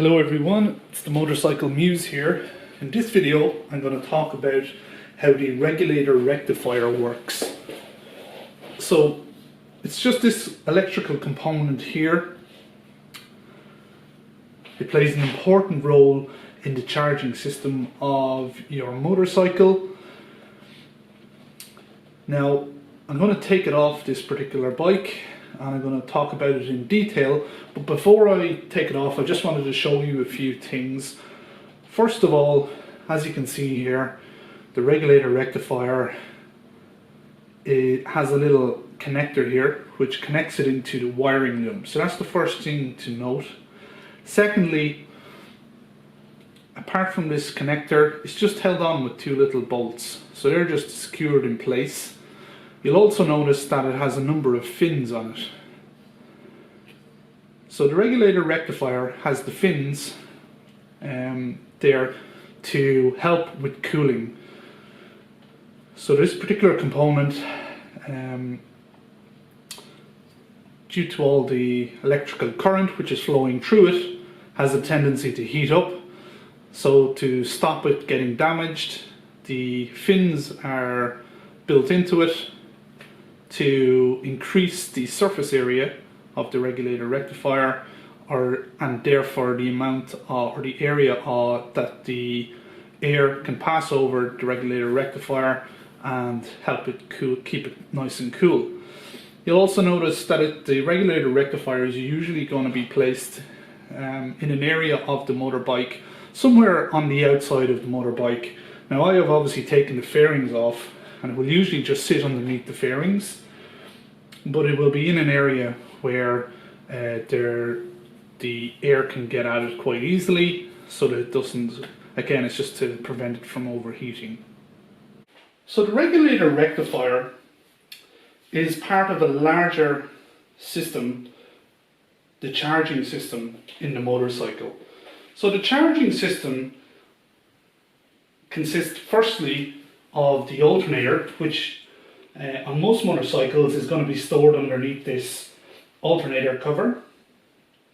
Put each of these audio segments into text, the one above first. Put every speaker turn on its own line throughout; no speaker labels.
Hello everyone, it's the Motorcycle Muse here. In this video I'm going to talk about how the regulator rectifier works. So it's just this electrical component here. It plays an important role in the charging system of your motorcycle. Now I'm going to take it off this particular bike and I'm going to talk about it in detail, but before I take it off I just wanted to show you a few things. First of all, as you can see here, the regulator rectifier, it has a little connector here which connects it into the wiring loom, so that's the first thing to note. Secondly, apart from this connector, it's just held on with two little bolts, so they're just secured in place. You'll also notice that it has a number of fins on it. So the regulator rectifier has the fins there to help with cooling. So this particular component, due to all the electrical current which is flowing through it, has a tendency to heat up. So to stop it getting damaged, the fins are built into it to increase the surface area of the regulator rectifier, and therefore the amount or the area that the air can pass over the regulator rectifier and help it keep it nice and cool. You'll also notice that the regulator rectifier is usually going to be placed in an area of the motorbike, somewhere on the outside of the motorbike. Now I have obviously taken the fairings off, and it will usually just sit underneath the fairings, but it will be in an area where the air can get at it quite easily, so that it doesn't, again, it's just to prevent it from overheating. So the regulator rectifier is part of a larger system, the charging system in the motorcycle. So the charging system consists firstly of the alternator, which on most motorcycles is going to be stored underneath this alternator cover.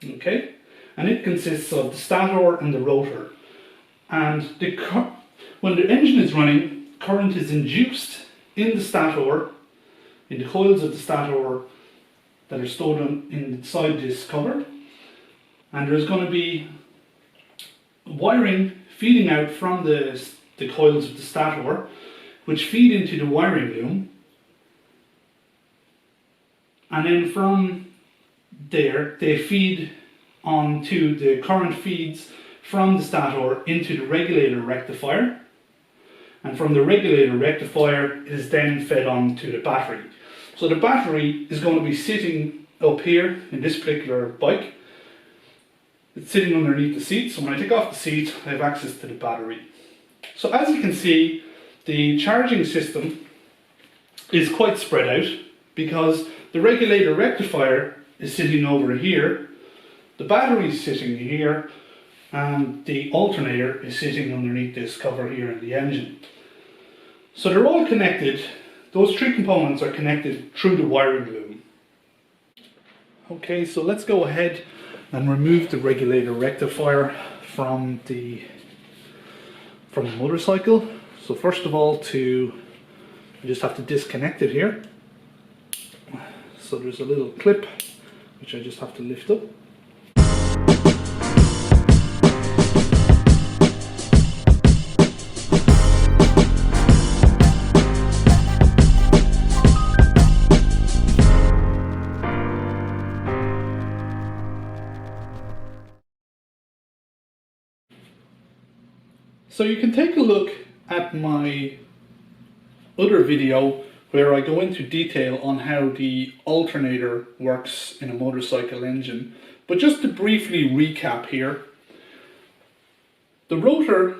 Okay, and it consists of the stator and the rotor. And when the engine is running, current is induced in the stator, in the coils of the stator that are stored inside this cover, and there's going to be wiring feeding out from the coils of the stator, which feed into the wiring loom, and then from there they feed onto the current feeds from the stator into the regulator rectifier, and from the regulator rectifier it is then fed on to the battery. So the battery is going to be sitting up here in this particular bike. It's sitting underneath the seat, so when I take off the seat I have access to the battery. So as you can see, the charging system is quite spread out, because the regulator rectifier is sitting over here, the battery is sitting here, and the alternator is sitting underneath this cover here in the engine. So they're all connected. Those three components are connected through the wiring loom. Okay, so let's go ahead and remove the regulator rectifier from the motorcycle. So first of all, I just have to disconnect it here. So there's a little clip which I just have to lift up. So you can take a look at my other video where I go into detail on how the alternator works in a motorcycle engine. But just to briefly recap here, the rotor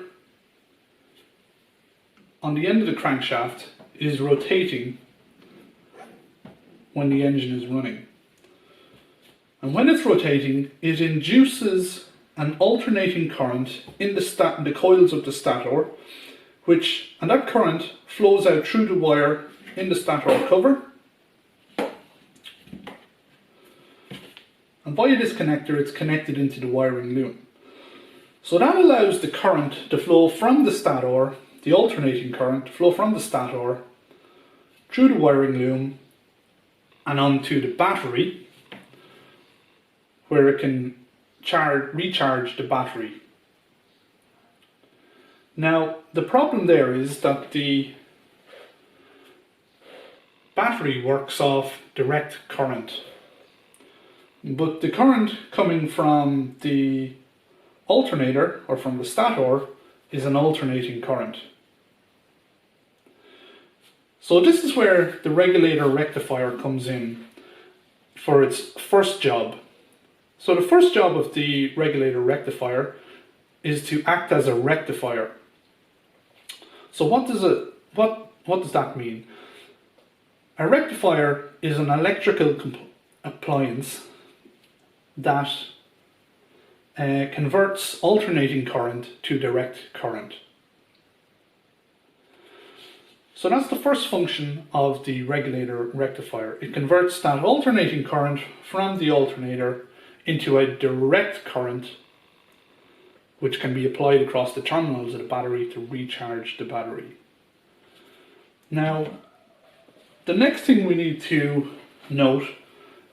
on the end of the crankshaft is rotating when the engine is running. And when it's rotating, it induces an alternating current in the coils of the stator, and that current flows out through the wire in the stator cover, and via this connector it's connected into the wiring loom. So that allows the current to flow from the stator, the alternating current to flow from the stator through the wiring loom and onto the battery, where it can recharge the battery. Now, the problem there is that the battery works off direct current, but the current coming from the alternator or from the stator is an alternating current. So this is where the regulator rectifier comes in for its first job. So the first job of the regulator rectifier is to act as a rectifier. So what does that mean? A rectifier is an electrical appliance that converts alternating current to direct current. So that's the first function of the regulator rectifier. It converts that alternating current from the alternator into a direct current, which can be applied across the terminals of the battery to recharge the battery. Now, the next thing we need to note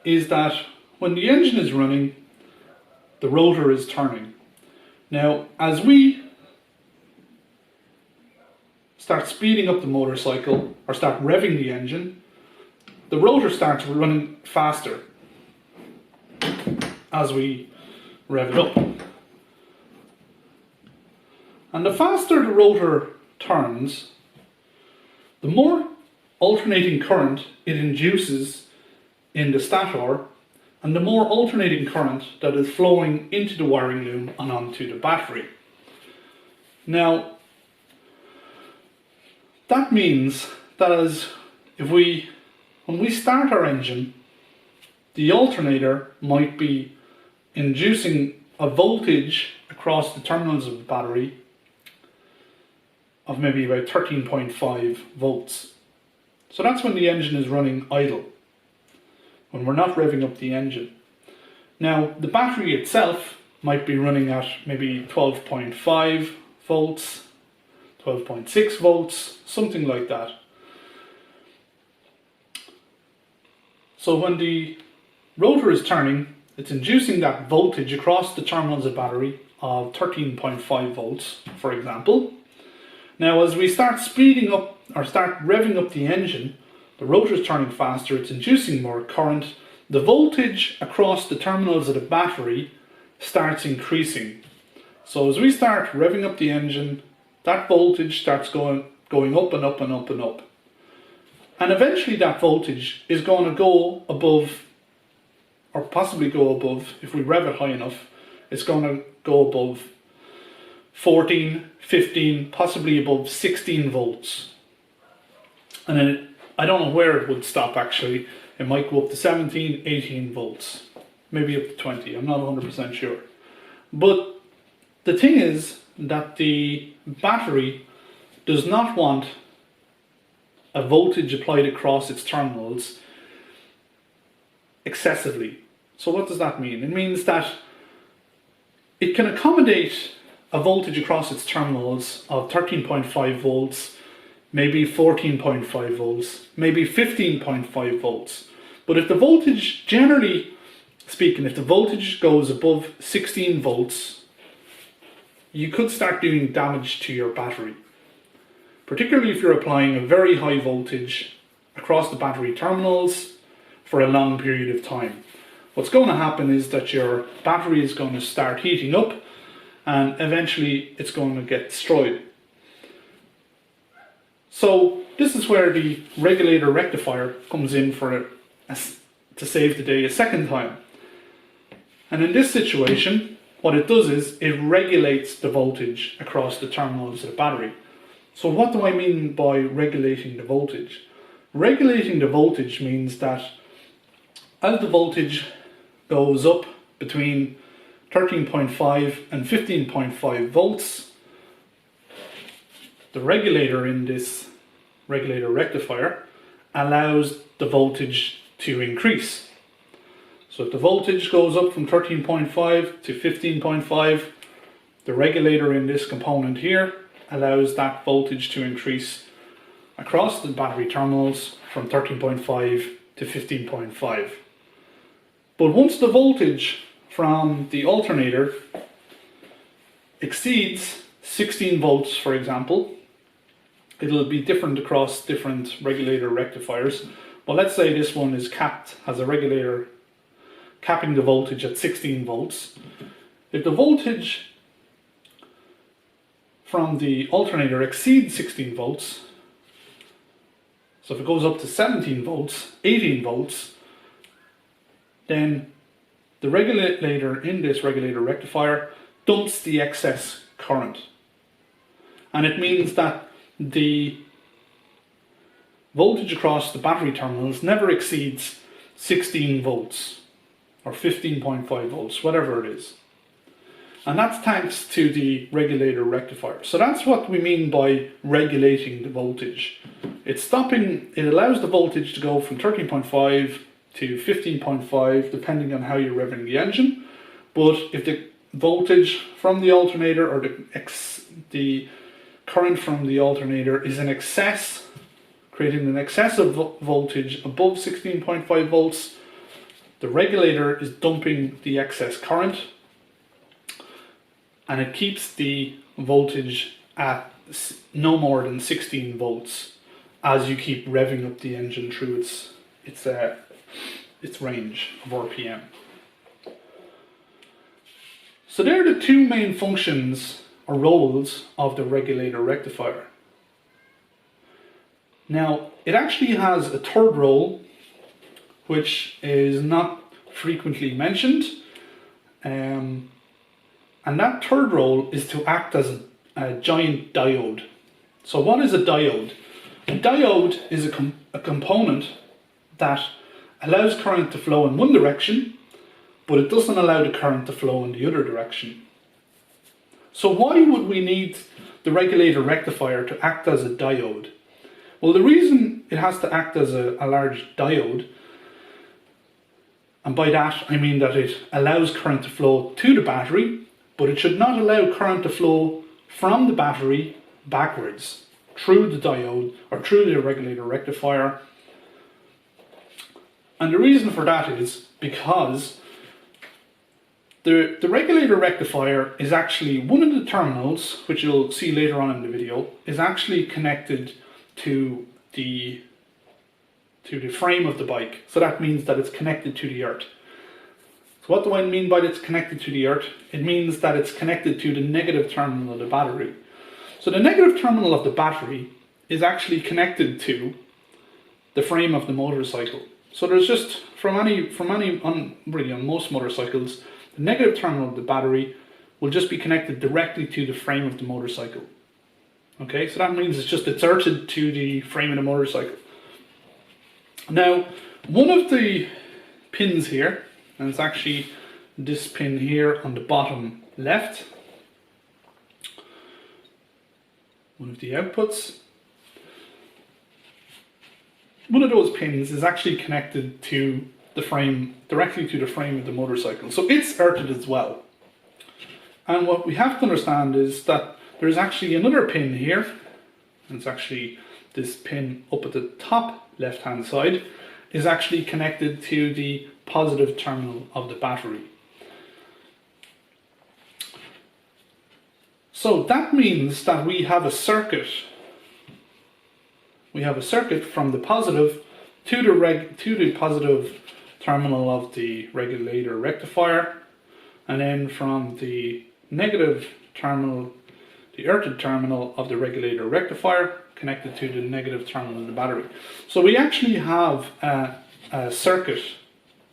is that when the engine is running, the rotor is turning. Now, as we start speeding up the motorcycle or start revving the engine, the rotor starts running faster as we rev it up. And the faster the rotor turns, the more alternating current it induces in the stator, and the more alternating current that is flowing into the wiring loom and onto the battery. Now, that means that when we start our engine, the alternator might be inducing a voltage across the terminals of the battery of maybe about 13.5 volts. So that's when the engine is running idle, when we're not revving up the engine. Now, the battery itself might be running at maybe 12.5 volts, 12.6 volts, something like that. So when the rotor is turning, it's inducing that voltage across the terminals of the battery of 13.5 volts, for example. Now, as we start speeding up or start revving up the engine, the rotor is turning faster, it's inducing more current. The voltage across the terminals of the battery starts increasing. So as we start revving up the engine, that voltage starts going up and up and up and up. And eventually that voltage is going to go above, or possibly go above, if we rev it high enough, it's going to go above 14, 15, possibly above 16 volts. And then I don't know where it would stop actually. It might go up to 17, 18 volts, maybe up to 20, I'm not 100% sure. But the thing is that the battery does not want a voltage applied across its terminals excessively. So what does that mean? It means that it can accommodate a voltage across its terminals of 13.5 volts, maybe 14.5 volts, maybe 15.5 volts. But if the voltage, generally speaking, if the voltage goes above 16 volts, you could start doing damage to your battery. Particularly if you're applying a very high voltage across the battery terminals for a long period of time. What's going to happen is that your battery is going to start heating up and eventually it's going to get destroyed. So this is where the regulator rectifier comes in to save the day a second time. And in this situation, what it does is it regulates the voltage across the terminals of the battery. So what do I mean by regulating the voltage? Regulating the voltage means that as the voltage goes up between 13.5 and 15.5 volts, the regulator in this regulator rectifier allows the voltage to increase. So if the voltage goes up from 13.5 to 15.5, The regulator in this component here allows that voltage to increase across the battery terminals from 13.5 to 15.5. But once the voltage from the alternator exceeds 16 volts, for example, it'll be different across different regulator rectifiers. But let's say this one is capped, has a regulator capping the voltage at 16 volts. If the voltage from the alternator exceeds 16 volts, so if it goes up to 17 volts, 18 volts, then the regulator in this regulator rectifier dumps the excess current. And it means that the voltage across the battery terminals never exceeds 16 volts or 15.5 volts, whatever it is. And that's thanks to the regulator rectifier. So that's what we mean by regulating the voltage. It allows the voltage to go from 13.5 to 15.5 depending on how you're revving the engine. But if the voltage from the alternator or the current from the alternator is in excess, creating an excessive voltage above 16.5 volts, the regulator is dumping the excess current, and it keeps the voltage at no more than 16 volts as you keep revving up the engine through its range of RPM. So there are the two main functions or roles of the regulator rectifier. Now, it actually has a third role which is not frequently mentioned, and that third role is to act as a giant diode. So what is a diode? A diode is a component that allows current to flow in one direction, but it doesn't allow the current to flow in the other direction. So why would we need the regulator rectifier to act as a diode? Well, the reason it has to act as a large diode, and by that I mean that it allows current to flow to the battery, but it should not allow current to flow from the battery backwards through the diode or through the regulator rectifier. And the reason for that is because the regulator rectifier is actually one of the terminals, which you'll see later on in the video, is actually connected to the frame of the bike. So that means that it's connected to the earth. So what do I mean by it's connected to the earth? It means that it's connected to the negative terminal of the battery. So the negative terminal of the battery is actually connected to the frame of the motorcycle. So there's just, on most motorcycles, the negative terminal of the battery will just be connected directly to the frame of the motorcycle. Okay, so that means it's earthed to the frame of the motorcycle. Now, one of the pins here, and it's actually this pin here on the bottom left, one of the outputs, one of those pins is actually connected to the frame, directly to the frame of the motorcycle. So it's earthed as well. And what we have to understand is that there's actually another pin here, and it's actually this pin up at the top left hand side, is actually connected to the positive terminal of the battery. So that means that we have a circuit. We have a circuit from the positive to the positive terminal of the regulator rectifier, and then from the negative terminal, the earthed terminal of the regulator rectifier, connected to the negative terminal of the battery. So we actually have a circuit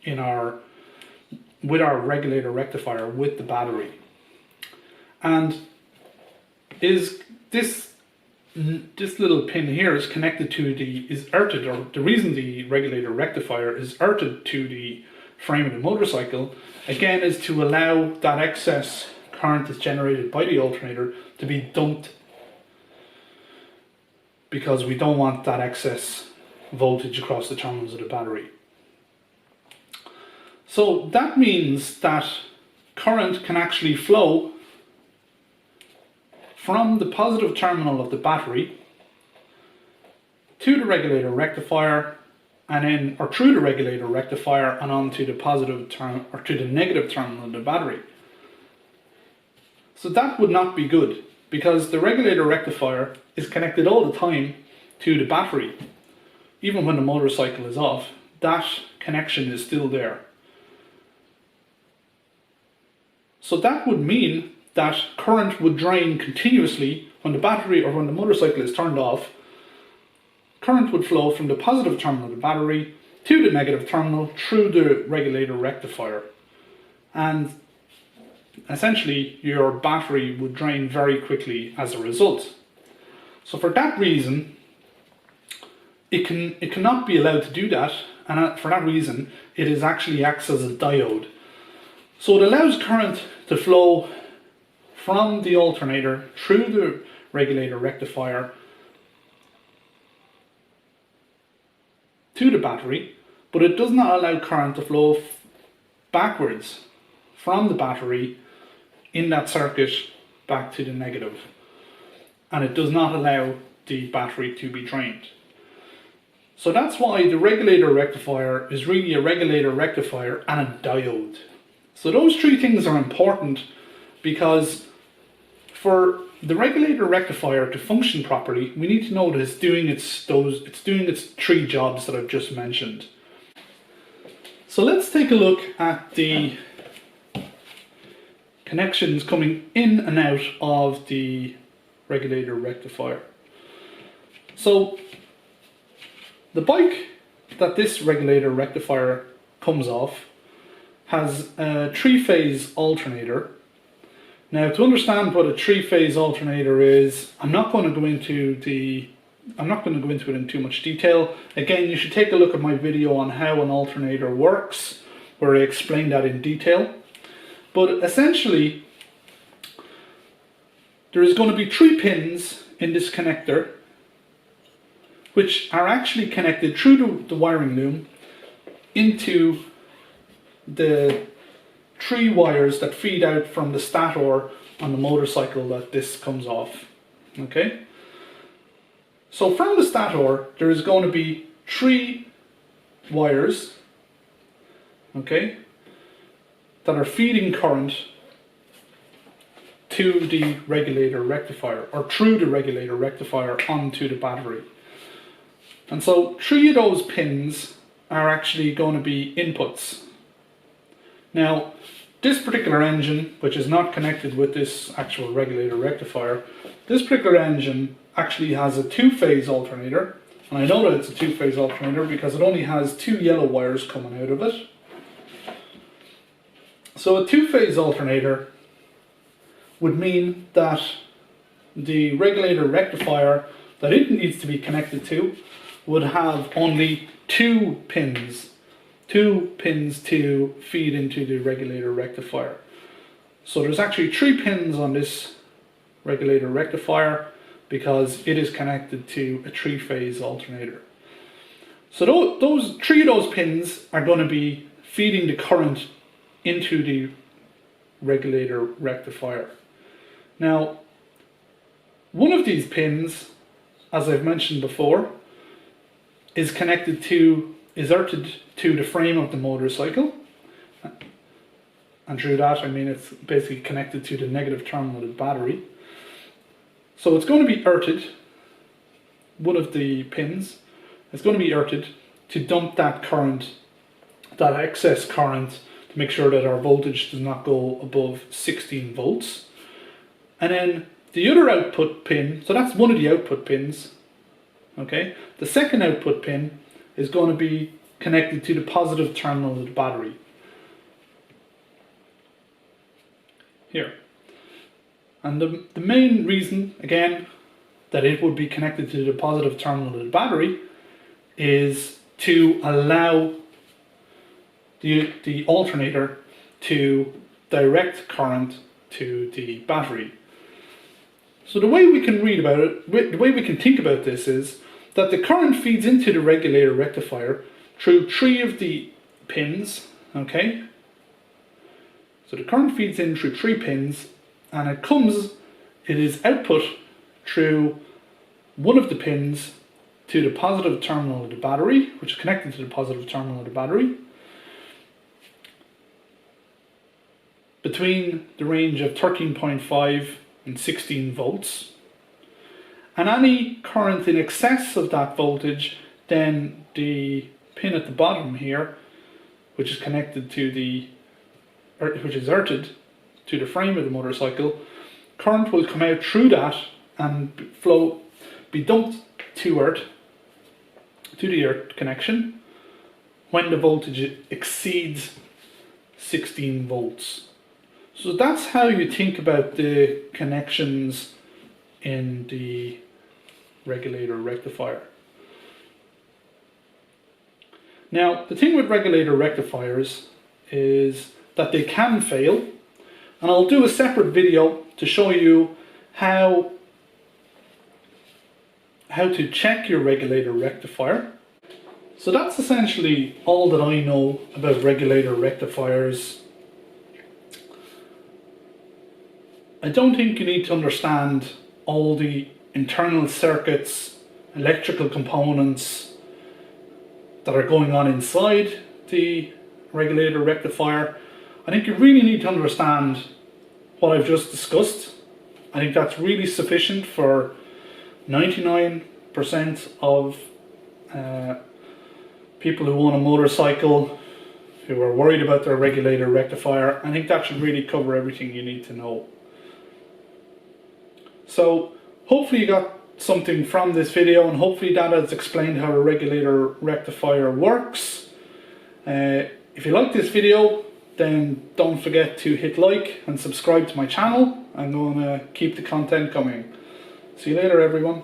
with our regulator rectifier with the battery. And is this little pin here is connected to is earthed, or the reason the regulator rectifier is earthed to the frame of the motorcycle, again, is to allow that excess current that's generated by the alternator to be dumped, because we don't want that excess voltage across the terminals of the battery. So that means that current can actually flow from the positive terminal of the battery to the regulator rectifier, and then or through the regulator rectifier and on to the positive term or to the negative terminal of the battery. So that would not be good, because the regulator rectifier is connected all the time to the battery. Even when the motorcycle is off, that connection is still there. So that would mean that current would drain continuously when the battery or when the motorcycle is turned off. Current would flow from the positive terminal of the battery to the negative terminal through the regulator rectifier. And essentially your battery would drain very quickly as a result. So for that reason, it cannot be allowed to do that, and for that reason it actually acts as a diode. So it allows current to flow from the alternator through the regulator rectifier to the battery, but it does not allow current to flow backwards from the battery in that circuit back to the negative. And it does not allow the battery to be drained. So that's why the regulator rectifier is really a regulator rectifier and a diode. So those three things are important, because for the regulator rectifier to function properly, we need to know that it's doing its three jobs that I've just mentioned. So let's take a look at the connections coming in and out of the regulator rectifier. So the bike that this regulator rectifier comes off has a three-phase alternator. Now, to understand what a three-phase alternator is, I'm not going to go into it in too much detail. Again, you should take a look at my video on how an alternator works, where I explain that in detail. But essentially, there is going to be 3 pins in this connector, which are actually connected through the wiring loom into the 3 wires that feed out from the stator on the motorcycle that this comes off. Okay? So from the stator, there is going to be 3 wires, okay, that are feeding current to the regulator rectifier, or through the regulator rectifier onto the battery. And so 3 of those pins are actually going to be inputs. Now, this particular engine, which is not connected with this actual regulator rectifier, this particular engine actually has a 2-phase alternator. And I know that it's a 2-phase alternator because it only has 2 yellow wires coming out of it. So a 2-phase alternator would mean that the regulator rectifier that it needs to be connected to would have only 2 pins to feed into the regulator rectifier. So there's actually 3 pins on this regulator rectifier because it is connected to a 3-phase alternator. So those 3 of those pins are going to be feeding the current into the regulator rectifier. Now, one of these pins, as I've mentioned before, is earthed to the frame of the motorcycle, and through that I mean it's basically connected to the negative terminal of the battery. So it's going to be earthed, one of the pins is going to be earthed to dump that current, that excess current, to make sure that our voltage does not go above 16 volts. And then the other output pin, so that's one of the output pins, okay? The second output pin is going to be connected to the positive terminal of the battery. Here. And the main reason, again, that it would be connected to the positive terminal of the battery is to allow the alternator to direct current to the battery. So the way we can read about it, the way we can think about this is that the current feeds into the regulator rectifier through 3 of the pins, okay? So the current feeds in through 3 pins, and it comes it is output through one of the pins to the positive terminal of the battery, which is connected to the positive terminal of the battery, between the range of 13.5 and 16 volts. And any current in excess of that voltage, then the pin at the bottom here, which is connected to which is earthed to the frame of the motorcycle, current will come out through that and be dumped to the earth connection when the voltage exceeds 16 volts. So that's how you think about the connections in the regulator rectifier. Now, the thing with regulator rectifiers is that they can fail, and I'll do a separate video to show you how to check your regulator rectifier. So that's essentially all that I know about regulator rectifiers. I don't think you need to understand all the internal circuits, electrical components that are going on inside the regulator rectifier. I think you really need to understand what I've just discussed. I think that's really sufficient for 99% of people who own a motorcycle who are worried about their regulator rectifier. I think that should really cover everything you need to know. So hopefully you got something from this video, and hopefully that has explained how a regulator rectifier works. If you like this video, then don't forget to hit like and subscribe to my channel. I'm going to keep the content coming. See you later, everyone.